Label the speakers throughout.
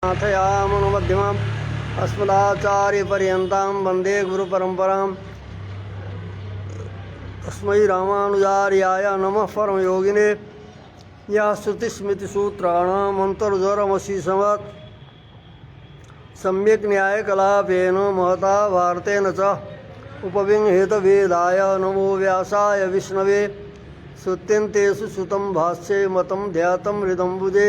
Speaker 1: नाथयामनुमध्यमाम् अस्मदाचार्यपर्यन्तां वन्दे गुरुपरम्पराम्। तस्मै रामानुजार्याय नमः परमयोगिने। यः श्रुतिस्मृतिसूत्राणाम् अन्तर्ज्वरमशीषवत् सम्यक् न्यायकलापेन महता भारतेन च उपविंहितवेदाय नमो व्यासाय विष्णवे। श्रुत्यन्तेषु श्रुतं भाष्ये मतं ध्यातं हृदम्बुजे।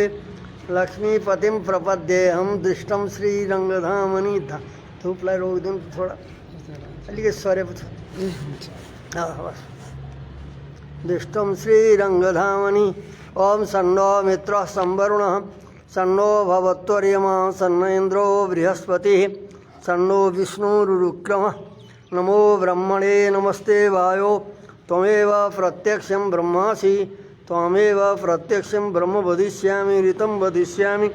Speaker 1: लक्ष्मीपतिं प्रपद्येऽहं दृष्टं श्रीरङ्गधामनि धूपलाई रोकिदिनु थोडा अलिकति सरेपछि दृष्टं श्रीरङ्गधामनि। ओम सन्नो मित्रः संवरुणः सन्नो भवत्वर्यमा सन्न इन्द्रो बृहस्पतिः सन्नो विष्णुरुक्रमः। नमो ब्रह्मणे नमस्ते वायो त्वमेव प्रत्यक्षं ब्रह्मासि त्वमेव प्रत्यक्षं ब्रह्म वदिष्यामि ऋतं वदिष्यामि।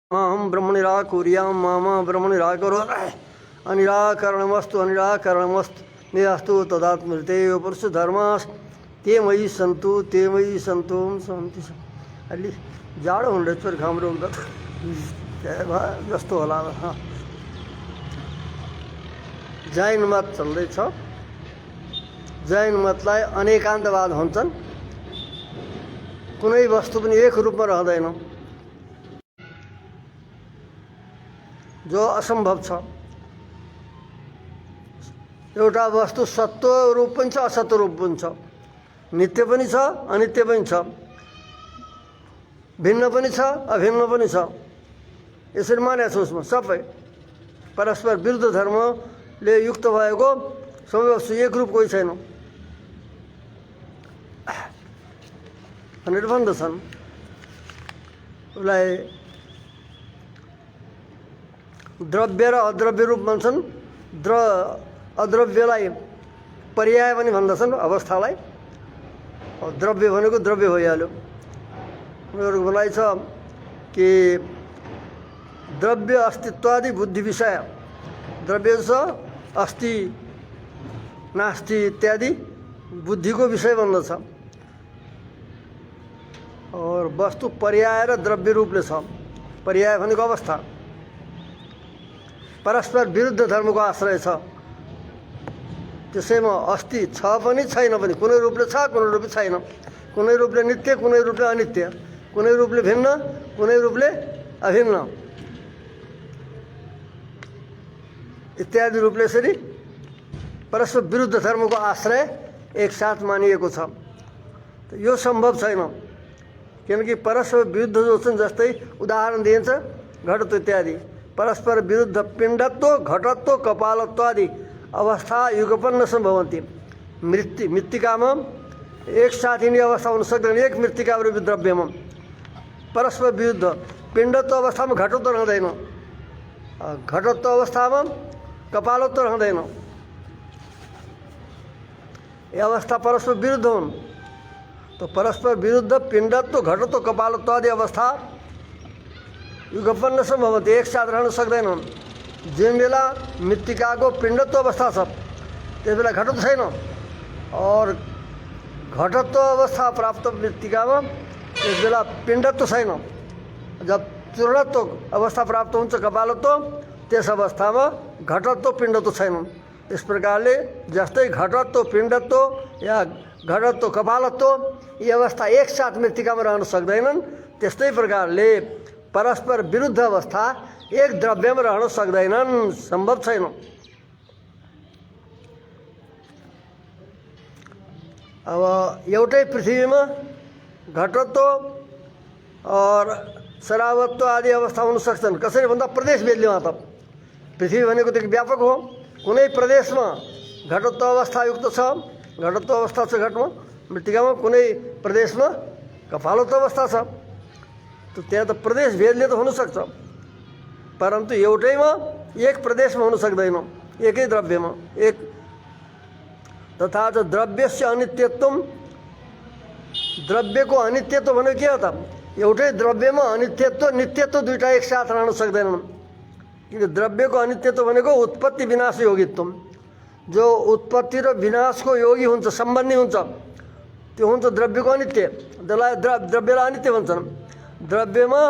Speaker 1: अहं ब्रह्म निराकुर्यां मामा ब्रह्म निराकरोत्। अनिराकरणमस्तु अनिराकरणमस्तु निरास्तु तदात्मृते पुरुष धर्मास् ते मयि सन्तु शान्ति। अलि जाडो हुँदैछ घाम रोक्दा जस्तो होला। जैन मत चल्दैछ। जैन मतलाई अनेकान्तवाद भन्छन्। कुनै वस्तु पनि एक रूपमा रहँदैन, जो असम्भव छ। एउटा वस्तु सत्व रूप पनि छ असत्व रूप पनि छ, नित्य पनि छ अनित्य पनि छ, भिन्न पनि छ अभिन्न पनि छ। यसरी मानेको छ। उसमा सबै परस्पर विरुद्ध धर्मले युक्त भएको सबै वस्तु एक रूप कोही छैन भनेर भन्दछन्। उसलाई द्रव्य र अद्रव्य रूप भन्छन्। अद्रव्यलाई पर्याय पनि भन्दछन् अवस्थालाई। द्रव्य भनेको द्रव्य भइहाल्यो। उनीहरूको भनाइ छ कि द्रव्य अस्तित्वादि बुद्धि विषय। द्रव्य छ अस्ति नास्ति इत्यादि बुद्धिको विषय भन्दछ। और वस्तु पर्याय र द्रव्य रूपले छ। पर्याय भनेको अवस्था, परस्पर विरुद्ध धर्मको आश्रय छ। त्यसैमा अस्ति छ पनि छैन पनि, कुनै रूपले छ कुनै रूपले छैन, कुनै रूपले नित्य कुनै रूपले अनित्य, कुनै रूपले भिन्न कुनै रूपले अभिन्न इत्यादि रूपले यसरी परस्पर विरुद्ध धर्मको आश्रय एकसाथ मानिएको छ। यो सम्भव छैन, किनकि परस्पर विरुद्ध जो छन्, जस्तै उदाहरण दिइन्छ घटत्व इत्यादि। परस्पर विरुद्ध पिण्डत्व घटत्व कपालत्व आदि अवस्था युगपन्न सम्भवन्ति। मृत्तिकामा एक साथ यिनी अवस्था हुन सक्दैन। एक मृत्तिका रूपी द्रव्यमा परस्पर विरुद्ध पिण्डत्व अवस्थामा घटत्व रहँदैन, घटत्व अवस्थामा कपालत्व रहँदैन। ये अवस्था परस्पर विरुद्ध हुन्। तो परस्पर विरुद्ध पिण्डत्व घटत्व कपालत्व आदि अवस्था युगपन्न सम्भवन्ति, एक साथ रहन सक्दैनन्। जुन बेला मृत्तिकाको पिण्डत्व अवस्था छ त्यस बेला घटत्व छैन, और घटत्व अवस्था प्राप्त मृत्तिकामा त्यस बेला पिण्डत्व छैन। जब चूर्णत्व अवस्था प्राप्त हुन्छ कपालत्व, त्यस अवस्थामा घटत्व पिण्डत्व छैनन्। इस प्रकारले जस्तै घटत्व पिण्डत्व या घटत्व कपालत्व यी अवस्था एक साथ मृत्तिकामा रहन सक्दैनन्, त्यस्तै प्रकारले परस्पर विरुद्ध अवस्था एक द्रव्यमा रहन सक्दैनन्, सम्भव छैन। अब एउटै पृथ्वीमा घटत्व और शराबत्व आदि अवस्था हुन सक्छन्। कसरी भन्दा प्रदेश बेदले मात्र। पृथ्वी भनेको त व्यापक हो। कुनै प्रदेशमा घटत्व अवस्था युक्त छ, घटत्व अवस्था छ घटमा, मृत्तिकामा कुनै प्रदेशमा कपालत्व अवस्था छ। तो त्यहाँ त प्रदेश भेदले त हुन सक्छ, परन्तु एउटैमा एक प्रदेशमा हुन सक्दैन, एकै द्रव्यमा एक। तथा च द्रव्यस्य अनित्यत्वम, द्रव्यको अनित्यत्व भनेको के हो त? एउटै द्रव्यमा अनित्यत्व नित्यत्व दुईटा एकसाथ रहन सक्दैनन्। किन द्रव्यको अनित्यत्व भनेको उत्पत्ति विनाश योगित्व। जो उत्पत्ति र विनाशको योगी हुन्छ, सम्बन्धी हुन्छ, त्यो हुन्छ द्रव्यको अनित्य। त्यसलाई द्रव्यलाई अनित्य भन्छन्। द्रव्यमा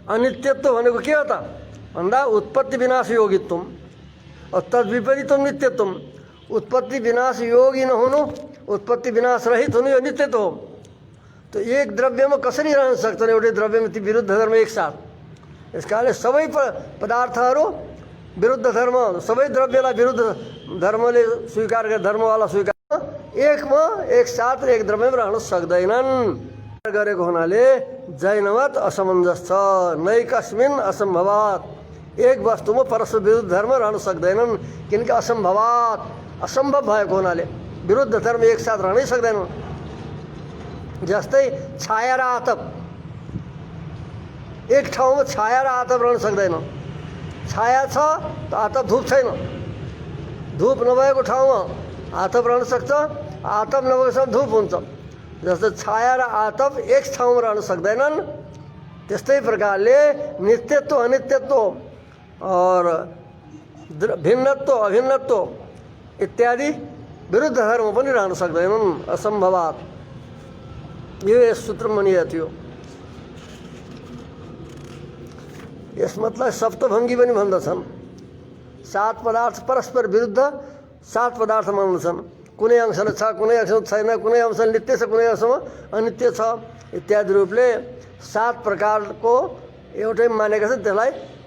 Speaker 1: अनित्यत्व भनेको के हो त भन्दा उत्पत्ति विनाश योगित्व और तद्विपरीतम नित्यत्व। उत्पत्ति विनाश योगी नहुनु, उत्पत्ति विनाश रहित हुनु यो नित्यत्व हो। तो एक द्रव्यमा कसरी रहन सक्छन् एउटै द्रव्यमा ती विरुद्ध धर्म एकसाथ। यस कारणले सबै पदार्थहरू विरुद्ध धर्म, सबै द्रव्यलाई विरुद्ध धर्मले स्वीकार गरे, धर्मवाला स्वीकार एकमा एकसाथ एक द्रव्यमा रहन सक्दैनन् गरेको हुनाले जैनमत असमञ्जस छ। नैकस्मिन् असम्भवात्, एक वस्तुमा परस्पर विरुद्ध धर्म रहन सक्दैनन् किनकि असम्भवात्, असम्भव भएको हुनाले विरुद्ध धर्म एकसाथ रहनै सक्दैनन्। जस्तै छाया र आतप, एक ठाउँमा छाया र आतप रहन सक्दैन। छाया छ त आतप, धूप छैन। धूप नभएको ठाउँमा आतप रहन सक्छ, आतप नभएको ठाउँमा धूप हुन्छ। जस्तो छाया र आतप एक ठाउँमा रहन सक्दैनन्, त्यस्तै प्रकारले नित्यत्व अनित्यत्व और भिन्नत्व अभिन्नत्व इत्यादि विरुद्ध धर्म पनि रहन सक्दैनन्, असम्भवात्। यो यस सूत्रमा भनिएको थियो। यसमतलाई सप्तभङ्गी पनि भन्दछन्। सात पदार्थ परस्पर विरुद्ध सात पदार्थ मान्दछन्। कुनै अंशले छ, कुनै अंशमा छैन, कुनै अंशले नित्य छ, कुनै अंशमा अनित्य छ इत्यादि रूपले सात प्रकारको एउटै मानेका छन्।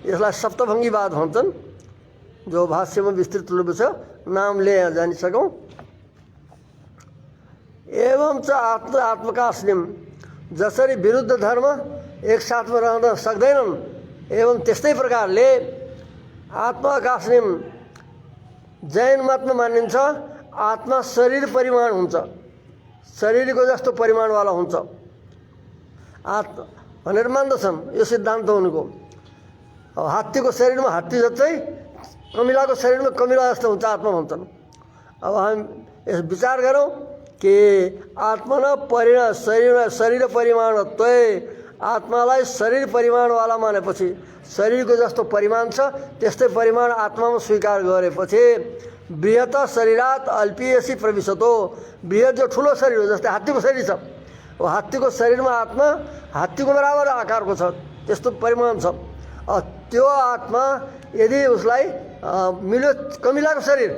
Speaker 1: यसलाई सप्तभङ्गीवाद भन्छन्, जो भाष्यमा विस्तृत रूपमा छ, नामले जानिसकौँ। एवं च आत्मकास्निम, जसरी विरुद्ध धर्म एकसाथमा रहन सक्दैनन् एवं त्यस्तै प्रकारले आत्मकास्निम जैन मतमा मानिन्छ आत्मा शरीर परिमाण हुन्छ, शरीरको जस्तो परिमाणवाला हुन्छ आत्मा भनेर मान्दछन्। यो सिद्धान्त उनको। अब हात्तीको शरीरमा हात्ती जस्तै, कमिलाको शरीरमा कमिला जस्तो हुन्छ आत्मा भन्छन्। अब हामी यस विचार गरौँ कि आत्मा न शरीर परिमाणत्व, आत्मालाई शरीर परिमाणवाला मानेपछि शरीरको जस्तो परिमाण छ त्यस्तै परिमाण आत्मामा स्वीकार गरेपछि बृहत शरीरात अल्पीयसी प्रविशतो, बृहत जो ठुलो शरीर हो जस्तै हात्तीको शरीर छ, हात्तीको शरीरमा आत्मा हात्तीको बराबर आकारको छ, त्यस्तो परिमाण छ। त्यो आत्मा यदि उसलाई मिल्यो कमिलाको शरीर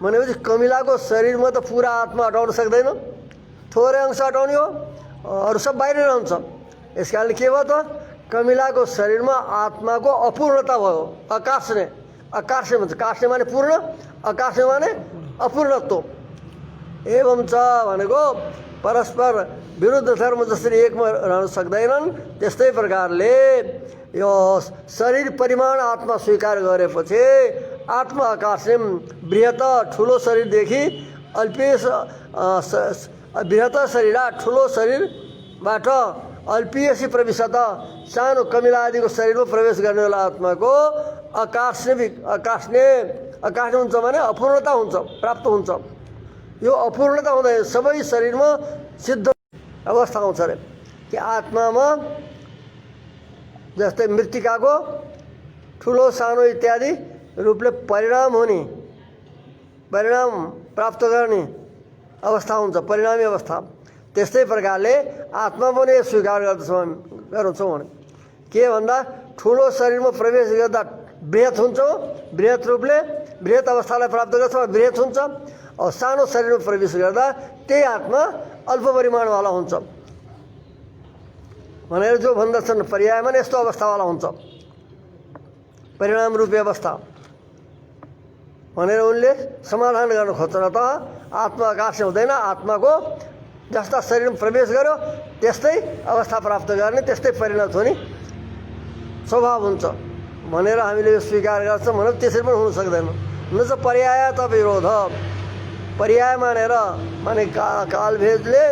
Speaker 1: भनेपछि कमिलाको शरीरमा त पुरा आत्मा हटाउन सक्दैन, थोरै अंश हटाउने हो, अरू सब बाहिर रहन्छ। यस कारणले के भयो त कमिलाको शरीरमा आत्माको अपूर्णता भयो। अकार्षणे, अकार्षे भन्छ, कार्षे माने पूर्ण, अकार्षे माने अपूर्णत्व। एवं च भनेको परस्पर विरुद्ध धर्म जसरी एकमा रहन सक्दैनन् त्यस्तै प्रकारले यो शरीर परिमाण आत्मा स्वीकार गरेपछि आत्मा आकाशम बृहत ठुलो शरीरदेखि अल्पीय बृहत शरीर ठुलो शरीरबाट अल्पीयसी प्रविशत सानो कमिला आदिको शरीरमा प्रवेश गर्नेवाला आत्माको आकाशने हुन्छ भने अपूर्णता हुन्छ, प्राप्त हुन्छ। यो अपूर्णता हुँदा सबै शरीरमा सिद्ध अवस्था आउँछ अरे कि आत्मामा जस्तै मृत्तिकाको ठुलो सानो इत्यादि रूपले परिणाम हुने, परिणाम प्राप्त गर्ने अवस्था हुन्छ, परिणामी अवस्था। त्यस्तै प्रकारले आत्मा पनि स्वीकार गर्छौँ भने के भन्दा ठुलो शरीरमा प्रवेश गर्दा बृहत हुन्छ, बृहत रूपले बृहत अवस्थालाई प्राप्त गर्छ, बृहत हुन्छ। और सानो शरीरमा प्रवेश गर्दा त्यही आत्मा अल्प परिमाणवाला हुन्छ भनेर जो भन्दछन् पर्यायमा यस्तो अवस्थावाला हुन्छ, परिणाम रूपी अवस्था भनेर उनले समाधान गर्न खोज्छन्। अतः आत्मा आकाश हुँदैन, आत्माको जस्ता शरीरमा प्रवेश गर्यो त्यस्तै अवस्था प्राप्त गर्ने, त्यस्तै परिणत हुने स्वभाव हुन्छ भनेर हामीले यो स्वीकार गर्छौँ। भने त्यसरी पनि हुन सक्दैन। न चाहिँ पर्याय त विरोध, पर्याय मानेर माने कालभेदले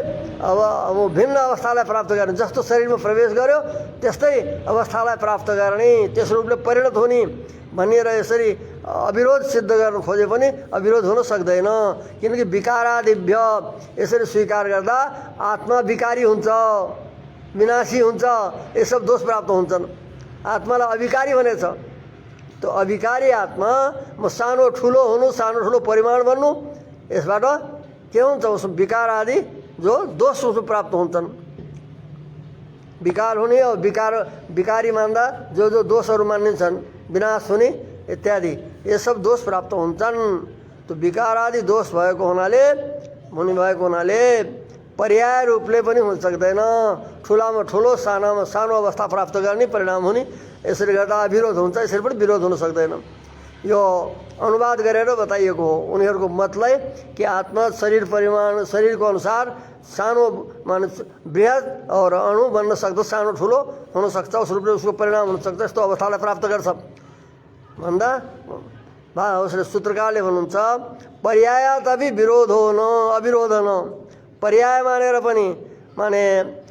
Speaker 1: अब भिन्न अवस्थालाई प्राप्त गर्ने, जस्तो शरीरमा प्रवेश गर्यो त्यस्तै अवस्थालाई प्राप्त गर्ने, त्यस रूपले परिणत हुने भनिएर यसरी अविरोध सिद्ध गर्न खोजे पनि अविरोध हुन सक्दैन। किनकि विकारादिभ्य यसरी स्वीकार गर्दा आत्मा विकारी हुन्छ, विनाशी हुन्छ, ये सब दोष प्राप्त हुन्छन्। आत्मालाई अविकारी भनेछ, त्यो अविकारी आत्मा म सानो ठुलो हुनु, सानो ठुलो परिमाण बन्नु, यसबाट के हुन्छ उस विकार आदि जो दोष उसको प्राप्त हुन्छन्। विकार हुने और विकारी मान्दा जो जो दोषहरू मानिन्छन्, विनाश हुने इत्यादि ये सब दोष प्राप्त हुन्छन्। तो विकार आदि दोष भएको हुनाले, मुनि भएको हुनाले पर्याय रूपले पनि हुन सक्दैन। ठुलामा ठुलो, सानामा सानो अवस्था प्राप्त गर्ने परिणाम हुने, यसरी गर्दा अविरोध हुन्छ, यसरी पनि विरोध हुन सक्दैन। यो अनुवाद गरेर बताइएको हो उनीहरूको मतलाई कि आत्मा शरीर परिमाण शरीरको अनुसार सानो माने बृहत और अणु बन्न सक्छ, सानो ठुलो हुन सक्छ, उस रूपले उसको परिणाम हुन सक्छ, यस्तो अवस्थालाई प्राप्त गर्छ भन्दा उसले सूत्रकारले भन्नुहुन्छ पर्यायात अभी विरोध हो न अविरोध न। पर्याय मानेर पनि माने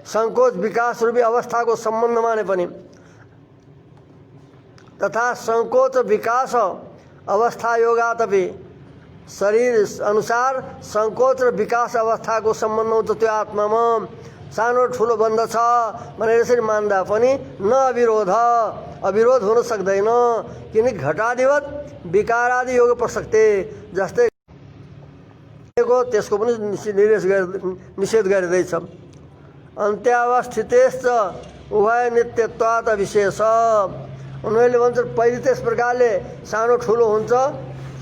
Speaker 1: संकोच विकास रूपी अवस्थाको सम्बन्ध माने पनि तथा संकोच विकास अवस्था योगातपि शरीर अनुसार संकोच र विकास अवस्थाको सम्बन्ध हुन्छ त्यो आत्मामा। सानो ठुलो बन्दछ भनेर यसरी मान्दा पनि न अविरोध हुन सक्दैन, किनकि घटादिवत विकार आदि योग प्रसक्ते जस्तै त्यसको पनि निषेध गरिँदैछ। अन्त्यावस्थितेश्च उभय नित्यत्वात् अविशेष। उनीहरूले भन्छन् पहिले त्यस प्रकारले सानो ठुलो हुन्छ,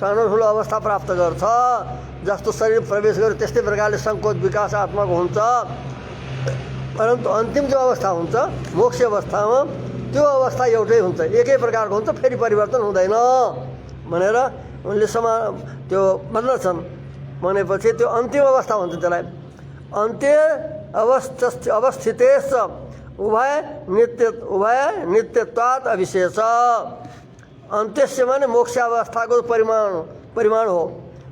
Speaker 1: सानो ठुलो अवस्था प्राप्त गर्छ, जस्तो शरीर प्रवेश गर्यो त्यस्तै प्रकारले संकोच विकास आत्माको हुन्छ। परन्तु अन्तिम जो अवस्था हुन्छ मोक्ष अवस्थामा त्यो अवस्था एउटै हुन्छ, एकै प्रकारको हुन्छ, फेरि परिवर्तन हुँदैन भनेर उनले त्यो भन्दछन्। भनेपछि त्यो अन्तिम अवस्था हुन्छ, त्यसलाई अन्त्य अवस्थितेश्च उभय नित्यत्वात् अविशेष। अन्त्यस्य माने मोक्ष अवस्थाको परिमाण हो,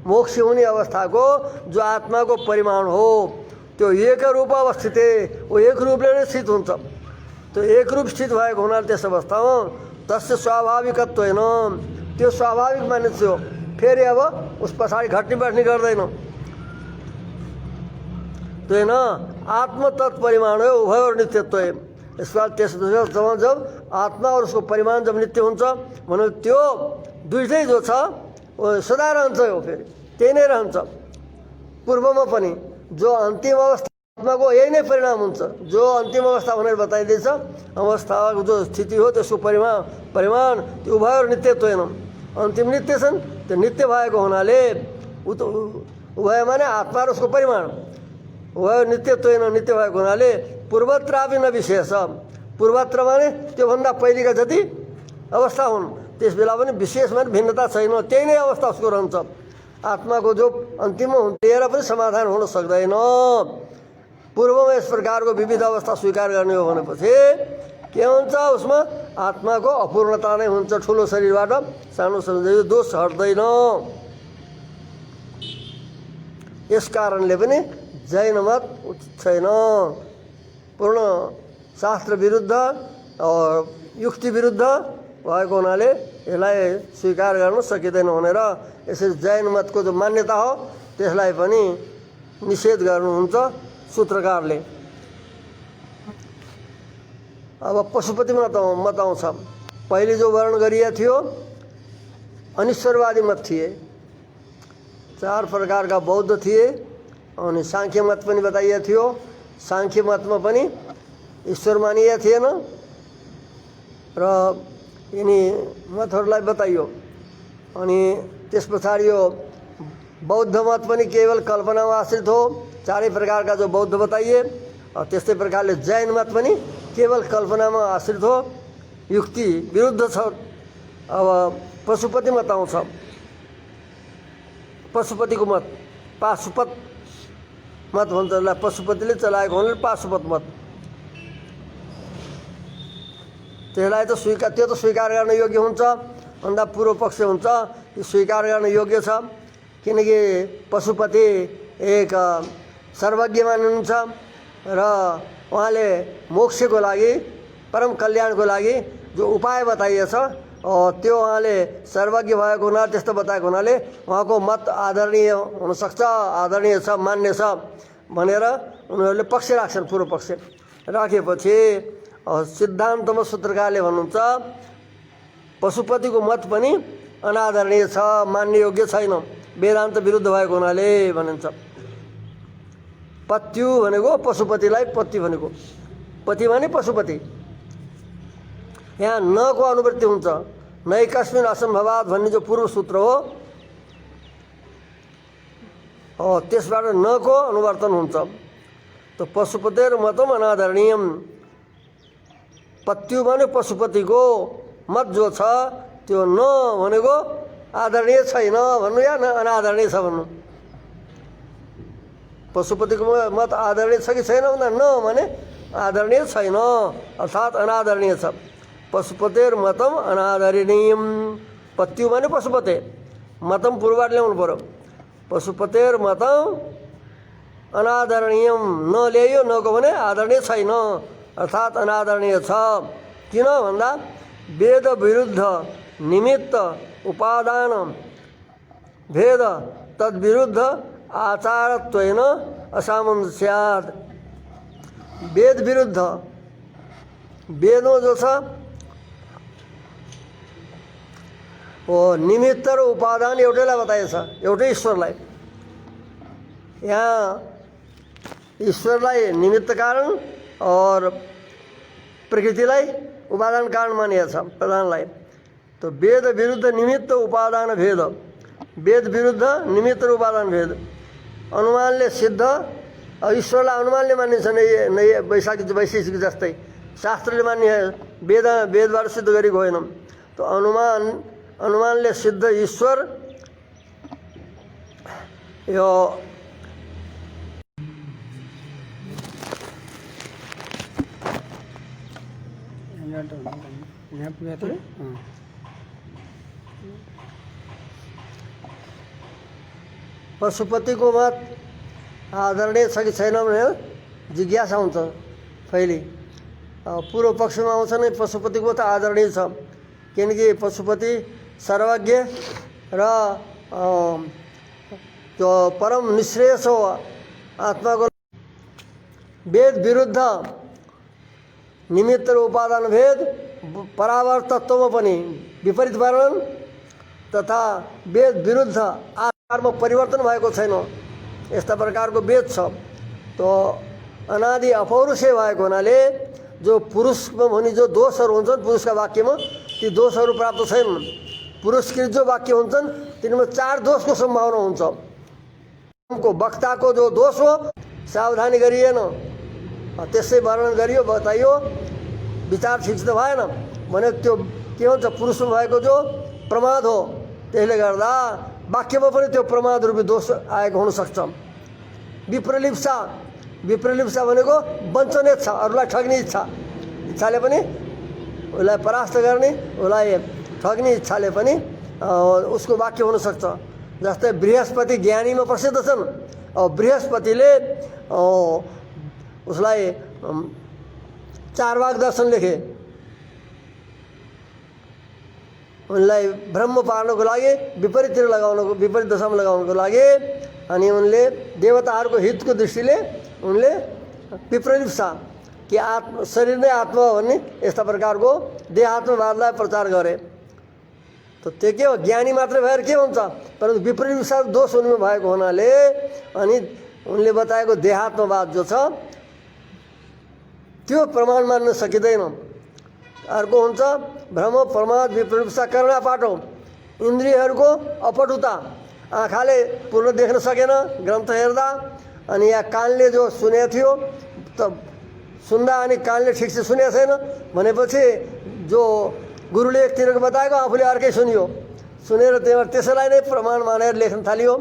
Speaker 1: मोक्ष हुने अवस्थाको जो आत्माको परिमाण हो त्यो एक रूप अवस्थित, वो एक रूपले नै स्थित हुन्छ। त्यो एक रूप स्थित भएको हुनाले त्यस अवस्थामा तस्य स्वाभाविकत्व होइन, त्यो स्वाभाविक मानिस हो, फेरि अब उस पछाडि घट्ने बढ्ने गर्दैन। तो है ना आत्म तत्परिमाण है, उभय और नित्यत्व है। इस बार जब आत्मा और उसको परिमाण जब नित्य हुन्छ भने त्यो दुईटै जो छ वो सदा रहन्छ, हो फेरि त्यही नै रहन्छ। पूर्वमा पनि जो अन्तिम अवस्था आत्माको यही नै परिणाम हुन्छ, जो अन्तिम अवस्था भनेर बताइदिन्छ अवस्थाको जो स्थिति हो त्यसको परिमाण त्यो उभय और नित्यत्व होइन, अन्तिम नित्य छन्। त्यो नित्य भएको हुनाले उभय माने आत्मा र उसको परिमाण, उभय नित्यत्व होइन, नित्य भएको हुनाले पूर्वत्रापि न विशेष। पूर्वत्र माने त्योभन्दा पहिलेका जति अवस्था हुन् त्यस बेला पनि विशेष माने भिन्नता छैन, त्यही नै अवस्था उसको रहन्छ। आत्माको जो अन्तिममा हुन्छ लिएर पनि समाधान हुन सक्दैन। पूर्वमा यस प्रकारको विविध अवस्था स्वीकार गर्ने हो भनेपछि के हुन्छ, उसमा आत्माको अपूर्णता नै हुन्छ। ठुलो शरीरबाट सानो शरीर दोष हट्दैन। यस कारणले पनि जैन मत उचित छैन, पूर्ण शास्त्र विरुद्ध और युक्ति विरुद्ध भएको हुनाले यसलाई स्वीकार गर्न सकिँदैन भनेर यसरी जैन मतको जो मान्यता हो त्यसलाई पनि निषेध गर्नुहुन्छ सूत्रकारले। अब पशुपति मत आउँछ। पहिले जो वर्णन गरिएको थियो अनिश्वरवादी मत थिए, 4 प्रकारका बौद्ध थिए, अनि सांख्य मत पनि बताइएको थियो। सांख्य मतमा पनि ईश्वर मानिएको थिएन र यिनी मतहरूलाई बताइयो। अनि त्यस पछाडि यो बौद्ध मत पनि केवल कल्पनामा आश्रित हो, 4 प्रकारका जो बौद्ध बताइए। त्यस्तै प्रकारले जैन मत पनि केवल कल्पनामा आश्रित हो, युक्ति विरुद्ध छ। अब पशुपति मत आउँछ। पशुपतिको मत पाशुपत मत भन्छ, पशुपतिले चलाएको हुनाले पाशुपत मत। त्यसलाई त स्वीकार गर्न योग्य हुन्छ भन्दा पूर्व पक्ष हुन्छ, यो स्वीकार गर्न योग्य छ। किनकि पशुपति एक सर्वज्ञ मानिनुहुन्छ र उहाँले मोक्षको लागि परम कल्याणको लागि जो उपाय बताइएछ त्यो उहाँले सर्वज्ञ भएको हुनाले त्यस्तो बताएको हुनाले उहाँको मत आदरणीय हुनसक्छ, आदरणीय छ, मान्य छ भनेर उनीहरूले पक्ष राख्छन्। पूर्व पक्ष राखेपछि सिद्धान्तमा सूत्रकारले भन्नुहुन्छ पशुपतिको मत पनि अनादरणीय छ, मान्य योग्य छैन, वेदान्त विरुद्ध भएको हुनाले भनिन्छ। पत्यु भनेको पशुपतिलाई पत्ती भनेको पति माने पशुपति। यहाँ न को अनुवृत्ति हुन्छ, नैकस्मिन असम्भवात् भन्ने जो पूर्व सूत्र हो त्यसबाट न को अनुवर्तन हुन्छ। तो पशुपतेर मतम अनादरणीयम, पत्यु माने पशुपतिको मत जो छ त्यो न भनेको आदरणीय छैन भन्नु या अनादरणीय छ भन्नु। पशुपतिको मत आदरणीय छ कि छैन भन्दा न भने आदरणीय छैन अर्थात् अनादरणीय छ। पशुपतेर मतम अनादरणीयम, पत्यु माने पशुपते, मतम पूर्वबाट ल्याउनु पर्यो। पशुपतेर मतम अनादरणीयम, न ल्यायो नको भने आदरणीय छैन अर्थात् अनादरणीय छ। किन भन्दा वेद विरुद्ध निमित्त उपादान भेद तद्विरुद्ध आचारत्वेन असामञ्जस्यात्। वेद विरुद्ध, वेदमा जो छ वो निमित्त र उपादान एउटैलाई बताइएछ, एउटै ईश्वरलाई। यहाँ ईश्वरलाई निमित्त कारण और प्रकृतिलाई उपादान कारण मानिएको छ, प्रधानलाई। तो वेद विरुद्ध निमित्त उपादान भेद, वेद विरुद्ध निमित्त र उपादान भेद अनुमानले सिद्ध। ईश्वरलाई अनुमानले मानिन्छ नै वैशेषिक जस्तै शास्त्रले मान्ने वेदबाट सिद्ध गरेको होइन। तो अनुमानले सिद्ध ईश्वर यो पशुपतिको मत आदरणीय छ कि छैन भनेर जिज्ञासा हुन्छ पहिले। पूर्व पक्षमा आउँछ नै पशुपतिको त आदरणीय छ, किनकि पशुपति सर्वज्ञ र जो परम निश्रेयस हो आत्माको। वेद विरुद्ध निमित्त र उपादान भेद परावर्त तत्वमा पनि विपरीत वर्णन तथा वेद विरुद्ध आकारमा परिवर्तन भएको छैन, यस्ता प्रकारको वेद छ। तो अनादि अपौरुषेय भएको हुनाले जो पुरुषमा हुने जो दोषहरू हुन्छन् पुरुषका वाक्यमा ती दोषहरू प्राप्त छैनन्। पुरस्कृत जो वाक्य हुन्छन् तिनीमा 4 दोषको सम्भावना हुन्छ। वक्ताको जो दोष हो सावधानी गरिएन, त्यसै वर्णन गरियो बताइयो, विचार ठिक त भएन भने त्यो के हुन्छ पुरुषमा भएको जो प्रमाद हो, त्यसले गर्दा वाक्यमा पनि त्यो प्रमाद रूपी दोष आएको हुनसक्छ। विप्रलिप्सा, विप्रलिप्सा भनेको वञ्चने इच्छा, अरूलाई ठग्ने इच्छा, इच्छाले पनि उसलाई परास्त गर्ने, उसलाई ठग्ने इच्छाले पनि उसको वाक्य हुनसक्छ। जस्तै बृहस्पति ज्ञानीमा प्रसिद्ध छन्, बृहस्पतिले उसलाई चारवाक दर्शन लेखे, उनलाई ब्रह्म पार्नको लागि विपरीततिर लगाउनको, विपरीत दशामा लगाउनको लागि। अनि उनले देवताहरूको हितको दृष्टिले उनले विप्रलिप्सा कि शरीर नै आत्मा हो भन्ने यस्ता प्रकारको देहात्मवादलाई प्रचार गरे। तो त्यो के हो, ज्ञानी मात्रै भएर के हुन्छ, परन्तु विप्रलिप्सा दोष उनीमा भएको हुनाले अनि उनले बताएको देहात्मवाद जो छ त्यो प्रमाण मान्न सकिँदैन। अर्को हुन्छ भ्रम प्रमाद विप्रलिप्सा कर्णापाटो, इन्द्रियहरूको अपटुता, आँखाले पूर्ण देख्न सकेन ग्रन्थ हेर्दा, अनि या कानले जो सुनेको थियो त सुन्दा अनि कानले ठिक से सुनेको छैन भनेपछि जो गुरुले एकतिरको बताएको आफूले अर्कै सुनियो, सुनेर त्यसैलाई नै प्रमाण मानेर लेख्न थालियो।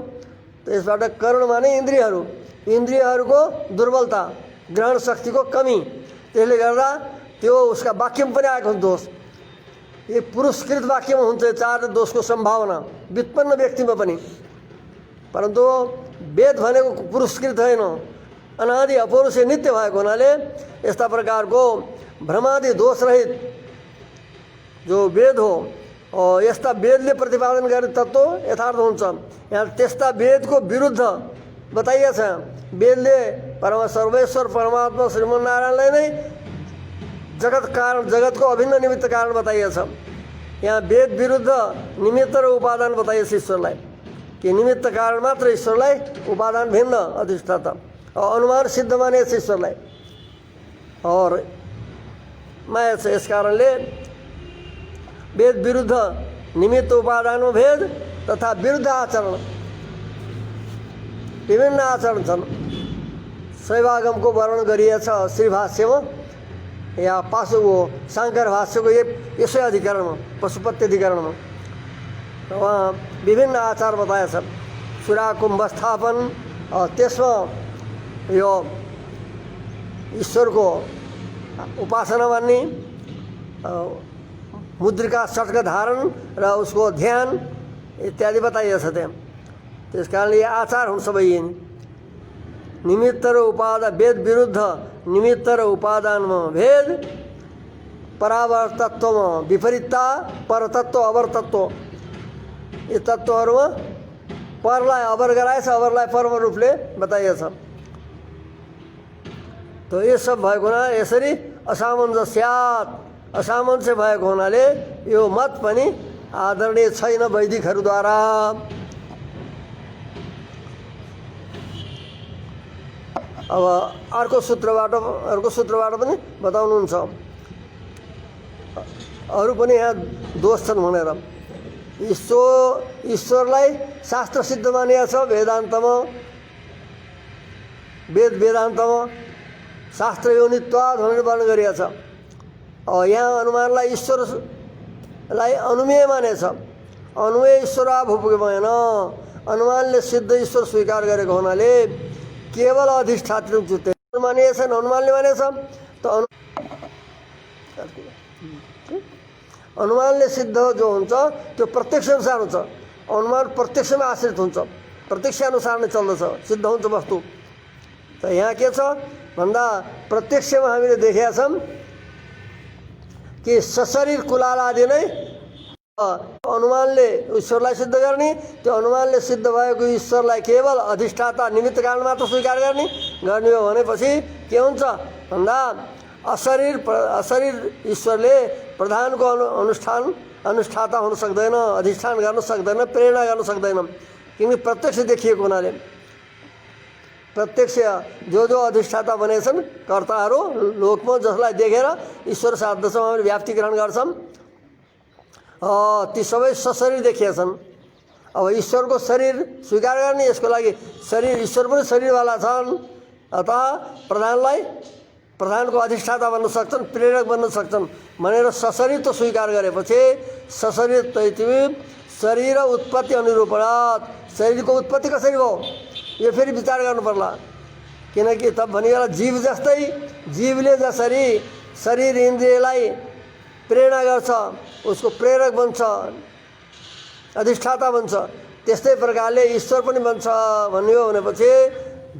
Speaker 1: त्यसबाट कर्ण माने इन्द्रियहरू, इन्द्रियहरूको दुर्बलता, ग्रहण शक्तिको कमी, त्यसले गर्दा त्यो उसका वाक्यमा पनि आएको दोष। यो पुरस्कृत वाक्यमा हुन्छ 4 दोषको सम्भावना व्युत्पन्न व्यक्तिमा पनि, परन्तु वेद भनेको पुरस्कृत होइन, अनादि अपौरुषेय नित्य भएको हुनाले यस्ता प्रकारको भ्रमादि दोषरहित जो वेद हो यस्ता वेदले प्रतिपादन गर्ने तत्त्व यथार्थ हुन्छ। यहाँ त्यस्ता वेदको विरुद्ध बताइएको छ। वेदले सर्वेश्वर परमात्मा श्रीमन्नारायणलाई नै जगत कारण, जगतको अभिन्न निमित्त कारण बताइएको छ। यहाँ वेद विरुद्ध निमित्त र उपादान बताइएको छ ईश्वरलाई, कि निमित्त कारण मात्र ईश्वरलाई, उपादान भिन्न अधिष्ठाता, अनुमान सिद्ध मानिएको छ ईश्वरलाई। और माया छ। यस कारणले वेद विरुद्ध निमित्त उपादानमा भेद तथा विरुद्ध आचरण, विभिन्न आचरण छन्। शैवागमको वर्णन गरिएछ श्रीभाष्यमा या पाशुको शाङ्कर भाष्यको यसै अधिकरणमा, पशुपति अधिकरणमा वहाँ विभिन्न आचार बताएछ। सुराकुम्भ स्थापन, त्यसमा यो ईश्वरको उपासना मान्ने, मुद्रिका षट्क धारण र उसको ध्यान इत्यादि बताइएछ त्यहाँ। त्यस कारणले आचार हुन् सबै यिनी। निमित्त र उपादान, वेद विरुद्ध निमित्त र उपादानमा भेद, परावर्तत्वमा विपरीतता, परतत्व अवरतत्व, यी तत्त्वहरूमा परलाई अवर गराएछ, अवरलाई परम रूपले बताइएछ। त यो सब भएको हुनाले यसरी असामञ्जस्यात्, असामञ्जस्य भएको हुनाले यो मत पनि आदरणीय छैन वैदिकहरूद्वारा। अब अर्को सूत्रबाट पनि बताउनुहुन्छ, अरू पनि यहाँ दोष छन् भनेर। ईश्वरलाई शास्त्र सिद्ध मानिएको छ वेदान्तमा, वेदान्तमा शास्त्र योनित्वाद भनेर वर्णन गरिएको छ। यहाँ अनुमानलाई ईश्वरलाई अनुमेय मानेछ। अनुमेय ईश्वर भूपुगे भएन। अनुमानले सिद्ध ईश्वर स्वीकार गरेको हुनाले केवल अधिष्ठात्री जुत्ते मानिएछन्, अनुमानले मानेछ। त अनुमानले सिद्ध जो हुन्छ त्यो प्रत्यक्ष अनुसार हुन्छ। अनुमान प्रत्यक्षमा आश्रित हुन्छ, प्रत्यक्ष अनुसार नै चल्दछ, सिद्ध हुन्छ वस्तु। त यहाँ के छ भन्दा प्रत्यक्षमा हामीले देखेका छौँ कि सशरीर कुलाल आदि नै अनुमानले ईश्वरलाई सिद्ध गर्ने, त्यो अनुमानले सिद्ध भएको ईश्वरलाई केवल अधिष्ठाता निमित्त कारण मात्र स्वीकार गर्ने हो भनेपछि के हुन्छ भन्दा अशरीर ईश्वरले प्रधानको अनुष्ठाता हुन सक्दैन, अधिष्ठान गर्न सक्दैन, प्रेरणा गर्न सक्दैन, किनकि प्रत्यक्ष देखिएको हुनाले। प्रत्यक्ष जो अधिष्ठाता बनेछन् कर्ताहरू लोकमा, जसलाई देखेर ईश्वर साध्दछौँ, हामीले व्याप्ति ग्रहण गर्छौँ, ती सबै सशरीर देखिएछन्। अब ईश्वरको शरीर स्वीकार गर्ने, यसको लागि शरीर, ईश्वर पनि शरीरवाला छन्। अतः प्रधानको अधिष्ठाता बन्न सक्छन्, प्रेरक बन्न सक्छन् भनेर सशरीरत्व स्वीकार गरेपछि शरीर उत्पत्ति अनुरूपणात्, शरीरको उत्पत्ति कसरी भयो यो फेरि विचार गर्नु पर्ला। किनकि तब भनिएला जीव जस्तै, जीवले जसरी शरीर इन्द्रियलाई प्रेरणा गर्छ, उसको प्रेरक बन्छ, अधिष्ठाता बन्छ, त्यस्तै प्रकारले ईश्वर पनि बन्छ भन्ने हो भनेपछि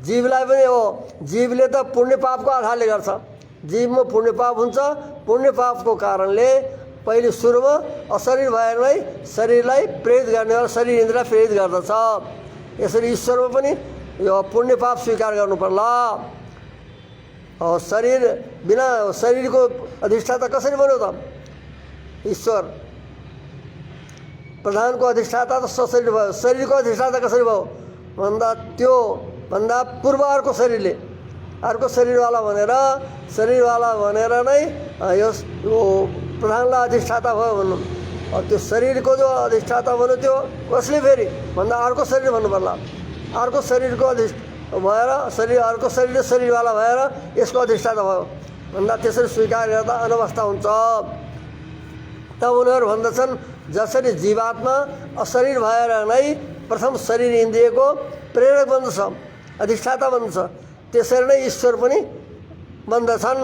Speaker 1: जीवलाई पनि हो। जीवले त पुण्य पापको आधारले गर्छ, जीवमा पुण्य पाप हुन्छ। पुण्य पापको कारणले पहिले सुरुमा अशरीर भएर नै शरीरलाई प्रेरित गर्नेवाला शरीर इन्द्रियलाई प्रेरित गर्दछ। यसरी ईश्वरमा पनि यो पुण्य पाप स्वीकार गर्नु पर्ला। शरीर बिना शरीरको अधिष्ठाता कसरी बन्यो त? ईश्वर प्रधानको अधिष्ठाता त सशरीर भयो, शरीरको अधिष्ठाता कसरी भयो भन्दा त्यो भन्दा पूर्व अर्को शरीरवाला भनेर नै यो प्रधानलाई अधिष्ठाता भयो भन्नु। त्यो शरीरको जो अधिष्ठाता भन्यो त्यो कसले फेरि भन्दा अर्को शरीर भन्नु पर्ला। अर्को शरीरको भएर अर्को शरीरवाला भएर यसको अधिष्ठाता भयो भन्दा त्यसरी स्वीकार गर्दा अनवस्था हुन्छ। तब उनीहरू भन्दछन् जसरी जीवात्मा अशरीर भएर नै प्रथम शरीर इन्द्रियको प्रेरक बन्दछ, अधिष्ठाता बन्दछ, त्यसरी नै ईश्वर पनि बन्दछन्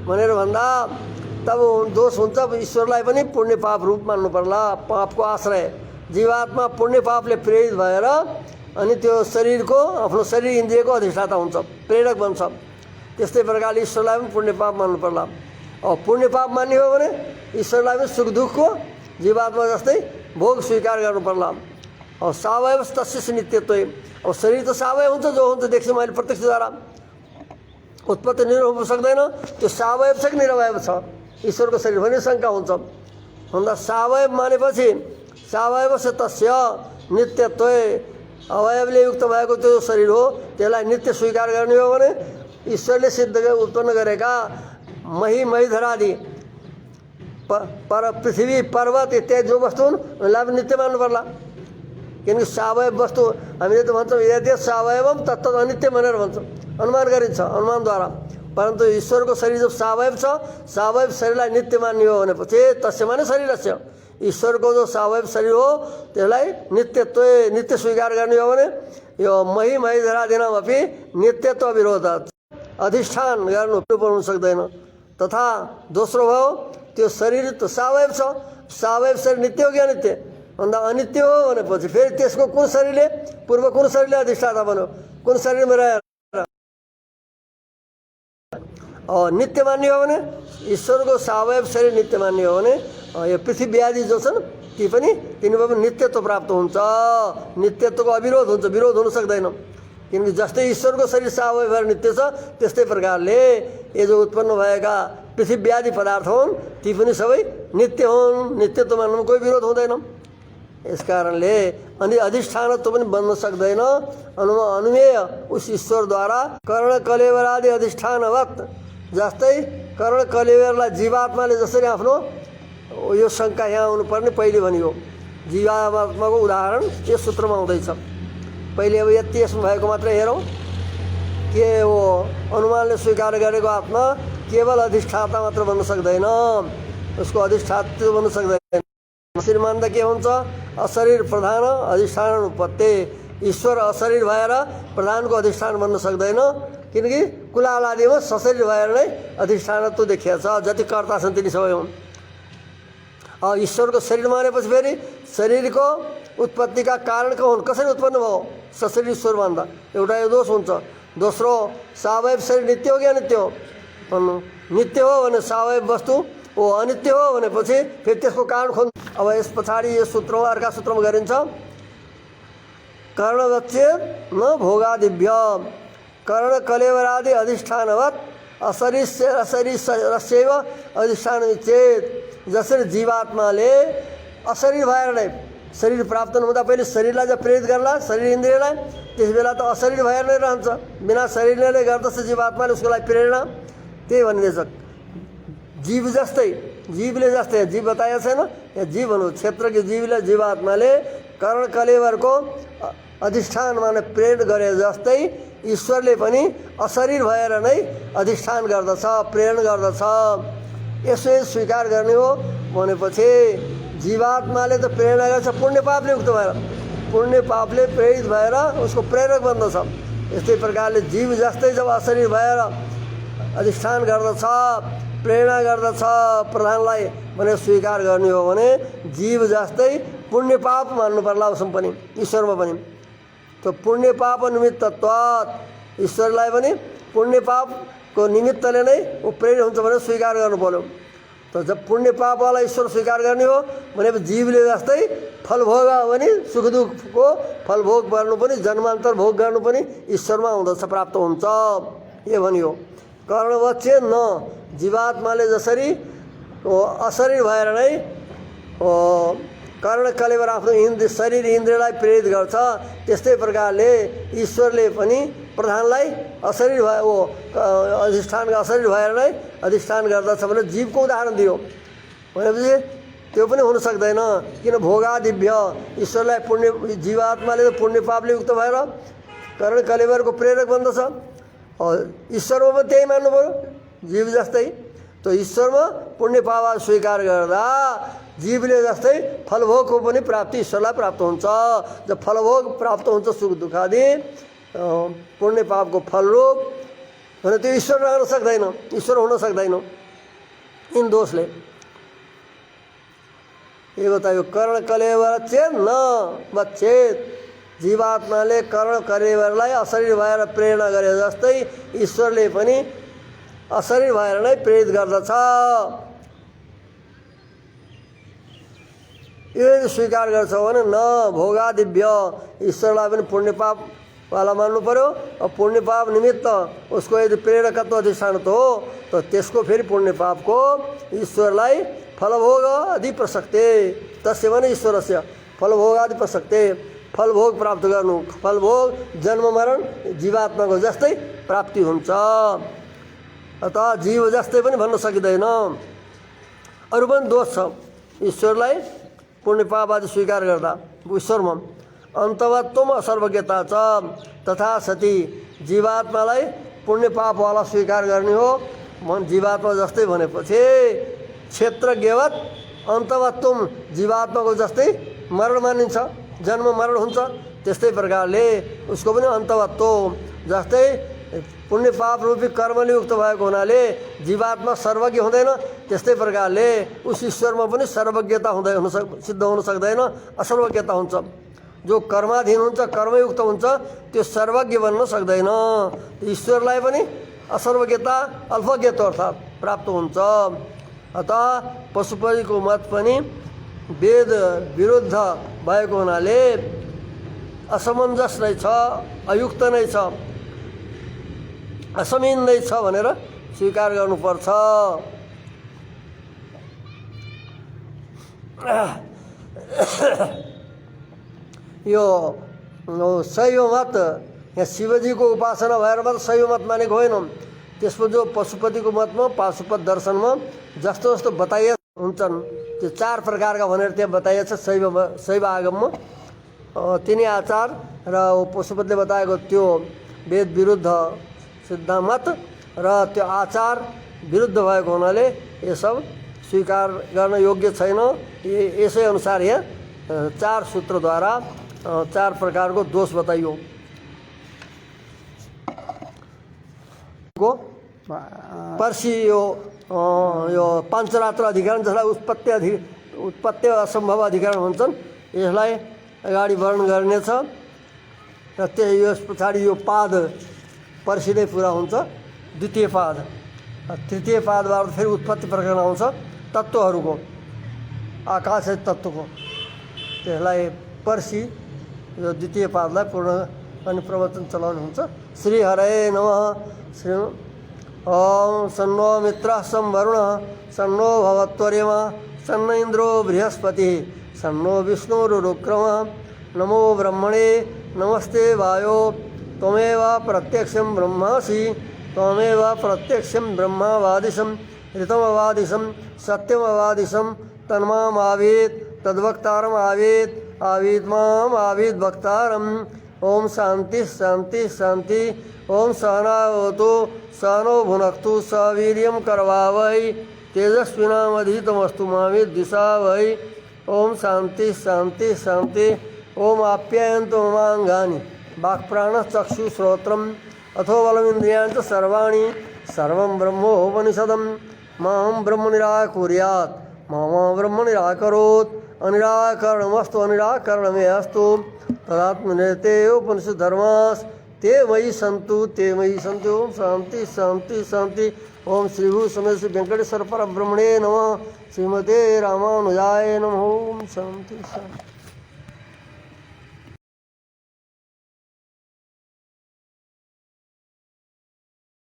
Speaker 1: भनेर भन्दा तब दोष हुन्छ। ईश्वरलाई पनि पुण्य पाप रूप मान्नु पर्ला, पापको आश्रय। जीवात्मा पुण्य पापले प्रेरित भएर अनि त्यो शरीरको आफ्नो शरीर इन्द्रियको अधिष्ठाता हुन्छ, प्रेरक बन्छ। त्यस्तै प्रकारले ईश्वरलाई पनि पुण्य पाप मान्नु पर्ला। पुण्य पाप मान्ने हो भने ईश्वरलाई पनि सुख दुःखको जीवात्मा जस्तै भोग स्वीकार गर्नु पर्ला। सावयव तस्य नित्यत्व। अब शरीर त सावयव हुन्छ, जो हुन्छ देख्छु मैले प्रत्यक्षद्वारा, उत्पत्ति निर्भर हुन सक्दैन। त्यो सावयव छ कि निरवयव छ ईश्वरको शरीर भन्ने शङ्का हुन्छ। भन्दा सावयव मानेपछि सावयव से तस्य नित्यत्व, अवयवले युक्त भएको त्यो शरीर हो, त्यसलाई नित्य स्वीकार गर्ने हो भने ईश्वरले सिद्ध उत्पन्न गरेका मही महीधरादि पर पृथ्वी पर्वत इत्यादि जो वस्तु उनलाई पनि नित्य मान्नु पर्ला। किनकि सावयव वस्तु हामीले त भन्छौँ यद्य सावयवम तत्त अनित्य भनेर भन्छौँ, अनुमान गरिन्छ अनुमानद्वारा। परन्तु ईश्वरको शरीर जब सावयव छ, सावयव शरीरलाई नित्य मान्ने हो भनेपछि तस्य माने शरीरस्य, ईश्वरको जो सावयव शरीर हो त्यसलाई नित्यत्व नित्य स्वीकार गर्ने हो भने यो मही महेधरादिनामपि नित्यत्व विरोध अधिष्ठान गर्नु पर्नु सक्दैन। तथा दोस्रो भयो त्यो शरीर त सावयव छ, सावयव शरीर नित्य हो कि अनित्य भन्दा अनित्य हो भनेपछि फेरि त्यसको कुन शरीरले पूर्व कुन शरीरले अधिष्ठाता बन्यो, कुन शरीरमा रहेर नित्य मान्ने हो भने ईश्वरको सावयव शरीर नित्य मान्ने हो भने यो पृथ्वी आदि जो छन् ती पनि तिनीमा पनि नित्यत्व प्राप्त हुन्छ, नित्यत्वको अविरोध हुन्छ, विरोध हुन सक्दैन। किनकि जस्तै ईश्वरको शरीर सावयव भएर नित्य छ त्यस्तै प्रकारले यो जो उत्पन्न भएका पृथ्वी आदि पदार्थ हुन् ती पनि सबै नित्य हुन्, नित्यत्व मान्नुमा कोही विरोध हुँदैन। यस कारणले अनि अधिष्ठानत्व पनि बन्न सक्दैन। अनुमेय उस ईश्वरद्वारा कर्ण कलेवर आदि अधिष्ठानवत्, जस्तै कर्ण कलेवरलाई जीवात्माले जसरी आफ्नो यो शङ्का यहाँ आउनुपर्ने पहिले भनियो, जीवात्माको उदाहरण यस सूत्रमा आउँदैछ। पहिले अब यति यसमा भएको मात्रै हेरौँ के हो अनुमानले स्वीकार गरेको आत्मा केवल अधिष्ठाता मात्र बन्न सक्दैन, उसको अधिष्ठात्व बन्न सक्दैन। श्रीमान के हुन्छ अशरीर प्रधान अधिष्ठान अनुपत्ति, ईश्वर अशरीर भएर प्रधानको अधिष्ठान बन्न सक्दैन। किनकि कुलाल आदिमा सशरीर भएर नै अधिष्ठानत्व देखिएको छ, जति कर्ता छन् तिनी सबै हुन्। ईश्वरको शरीर मानेपछि फेरि शरीरको उत्पत्तिका कारण को हुन्, कसरी उत्पन्न भयो सशरीर ईश्वर भन्दा एउटा यो दोष हुन्छ। दोस्रो सावयव शरीर नित्य हो कि अनित्य हो भन्नु, नित्य हो भने सावयव वस्तु हो, अनित्य हो भनेपछि फेरि त्यसको कारण खोज्नु। अब यस पछाडि यो सूत्रमा अर्का सूत्रमा गरिन्छ कर्णवच्चेत न भोगादिभ्य कर्ण कलेवरादि अधिष्ठानवत् अशरीरस्यैव अधिष्ठान चेत, जसरी जीवात्माले अशरीर भएर नै शरीर प्राप्त नहुँदा पहिले शरीरलाई जब प्रेरित गर्ला शरीर इन्द्रियलाई त्यस बेला त अशरीर भएर नै रहन्छ, बिना शरीरले गर्दछ जीवात्माले उसको लागि प्रेरणा। त्यही भनिँदैछ जीव जस्तै, जीवले जस्तै जीव बताएको छैन, यहाँ जीव भन्नु क्षेत्रको जीवले जीवात्माले कर्ण कलेवरको अधिष्ठान माने प्रेरण गरे जस्तै ईश्वरले पनि अशरीर भएर नै अधिष्ठान गर्दछ, प्रेरण गर्दछ। यसो स्वीकार गर्ने हो भनेपछि जीवात्माले त प्रेरणा गर्छ पुण्य पापले युक्त भएर, पुण्य पापले प्रेरित भएर उसको प्रेरक बन्दछ। यस्तै प्रकारले जीव जस्तै जब अशरीर भएर अधिष्ठान गर्दछ, प्रेरणा गर्दछ प्रधानलाई भने स्वीकार गर्ने हो भने जीव जस्तै पुण्य पाप मान्नु पर्ला उसमा पनि ईश्वरमा पनि। त्यो पुण्य पाप निमित्तत्वात् ईश्वरलाई पनि पुण्य पापको निमित्तले नै ऊ प्रेरित हुन्छ भनेर स्वीकार गर्नु पर्यो। त जब पुण्य पापवाला ईश्वर स्वीकार गर्ने हो भने जीवले जस्तै फल भोग भने सुख दुःखको फल भोग गर्नु पनि जन्मान्तर भोग गर्नु पनि ईश्वरमा हुँदछ, प्राप्त हुन्छ। यो भनियो कर्णवच्चे न जीवात्माले जसरी अशरीर भएर नै कर्ण कलेवर आफ्नो शरीर इन्द्रियलाई प्रेरित गर्छ त्यस्तै प्रकारले ईश्वरले पनि प्रधानलाई अशरीर अधिष्ठान अशरीर भएर नै अधिष्ठान गर्दछ भने जीवको उदाहरण दियो भनेपछि त्यो पनि हुन सक्दैन। किन भोगादिभ्य ईश्वरलाई पुण्य जीवात्माले त पुण्य पापले युक्त भएर कर्ण कलेवरको प्रेरक बन्दछ, ईश्वरमा पनि त्यही मान्नु पर्यो जीव जस्तै। त ईश्वरमा पुण्य पाप स्वीकार गर्दा जीवले जस्तै फलभोगको पनि प्राप्ति ईश्वरलाई प्राप्त हुन्छ। जब फलभोग प्राप्त हुन्छ सुख दुःख आदि पुण्य पापको फलरूप भने त्यो ईश्वर रहन सक्दैन, ईश्वर हुन सक्दैन इन दोषले। ये बतायो कर्ण कलेवर चेत न बच्चेत, जीवात्माले कर्ण कलेवरलाई अशरीर भएर प्रेरणा गरे जस्तै ईश्वरले पनि अशरीर भएर नै प्रेरित गर्दछ। यो स्वीकार गर्छ भने न भोगादिभ्य ईश्वरलाई पनि पुण्य पाप वाला मान्नु पर्यो। अब पुण्य पाप निमित्त उसको यदि प्रेरकत्व अधिष्ठान त हो त त्यसको फेरि पुण्य पापको ईश्वरलाई फलभोग आदि प्रसक्ते तस्य भने ईश्वरस्य फलभोग आदि प्रसक्ते, फलभोग प्राप्त गर्नु, फलभोग जन्म मरण जीवात्माको जस्तै प्राप्ति हुन्छ। अतः जीव जस्तै पनि भन्न सकिँदैन। अरू पनि दोष छ ईश्वरलाई पुण्य पाप आदि स्वीकार गर्दा ईश्वरमा। अन्तवत्वमा सर्वज्ञता छ तथा सती जीवात्मालाई पुण्य पापवाला स्वीकार गर्ने हो। मन जीवात्मा जस्तै भनेपछि क्षेत्रज्ञवत अन्तवत्वम जीवात्माको जस्तै मरण मानिन्छ, जन्म मरण हुन्छ। त्यस्तै प्रकारले उसको पनि अन्तवत्व जस्तै पुण्य पाप रूपी कर्मले युक्त भएको हुनाले जीवात्मा सर्वज्ञ हुँदैन। त्यस्तै प्रकारले उस ईश्वरमा पनि सर्वज्ञता सिद्ध हुन सक्दैन, असर्वज्ञता हुन्छ। जो कर्माधीन हुन्छ, कर्मयुक्त हुन्छ, त्यो सर्वज्ञ बन्न सक्दैन। ईश्वरलाई पनि असर्वज्ञता अल्पज्ञता अर्थात् प्राप्त हुन्छ। अतः पशुपतिको मत पनि वेद विरुद्ध भएको हुनाले असमञ्जस नै छ, अयुक्त नै छ, असमीन नै छ भनेर स्वीकार गर्नुपर्छ। यो शैव मत यहाँ शिवजीको उपासना भएर मात्र शैव मत मानेको होइन। त्यसमा जो पशुपतिको मतमा पाशुपत दर्शनमा जस्तो जस्तो बताइए हुन्छन् त्यो 4 प्रकारका भनेर त्यहाँ बताइएको छ शैव आगममा। तिनी आचार र पशुपतिले बताएको त्यो वेद विरुद्ध सिद्धामत र त्यो आचार विरुद्ध भएको हुनाले यो सब स्वीकार गर्न योग्य छैन। यसै अनुसार यहाँ 4 सूत्रद्वारा 4 प्रकारको दोष बताइयो। पर्सि यो पाञ्चरात्र अधिकरण जसलाई उत्पत्ति असम्भव अधिकरण भन्छन्, यसलाई अगाडि वर्णन गर्नेछ र यस पछाडि यो पाद पर्सि नै पुरा हुन्छ। द्वितीय पाद, तृतीय पादबाट फेरि उत्पत्ति प्रकरण आउँछ तत्त्वहरूको, आकाश तत्त्वको। त्यसलाई पर्सि यो द्वितीय पादलाई पूर्ण अनि प्रवचन चलाउनुहुन्छ। श्री हरये नमः। श्री ओम सन्नो मित्रः सं वरुणः सन्नो भवत्वर्यमा सन्न इन्द्रो बृहस्पतिः सन्नो विष्णुरुक्रमः। नमो ब्रह्मणे नमस्ते वायो त्वमेव प्रत्यक्षं ब्रह्मासि त्वमेव प्रत्यक्षं ब्रह्मावादिशं ऋतमवादिशं सत्यमवादिशं तन्मामावेत् तद्वक्तारम् आवेत् आवीत् माम् आवीत् वक्तारम्। ओम शांति शांति शांति। ओम सहनावतु सहनो भुनक्तु सवीर्यं करवावहै तेजस्विनामधीतमस्तु मा विद्विषावहै। ओम शांति शांति शांति। ओम आप्यायन्तु ममाङ्गानि वाक्प्राणश्चक्षुश्रोत्रम् अथो बलमिन्द्रियाणि च सर्वाणि सर्वं ब्रह्मोपनिषदं। मां ब्रह्म निराकुर्यात् मा ब्रह्म निराकरोत्। अनिराकरणमस्तु अनिराकरणमे अस्तु। तदात्मने ते उपनिषद धर्मास् ते मयि सन्तु ते मयि सन्तु। ओम शांति शांति शांति। ओम श्री भू समेत श्री वेंकटेश्वर परब्रह्मणे नमः। श्रीमते रामानुजाय नमः। ओम शांति शांति।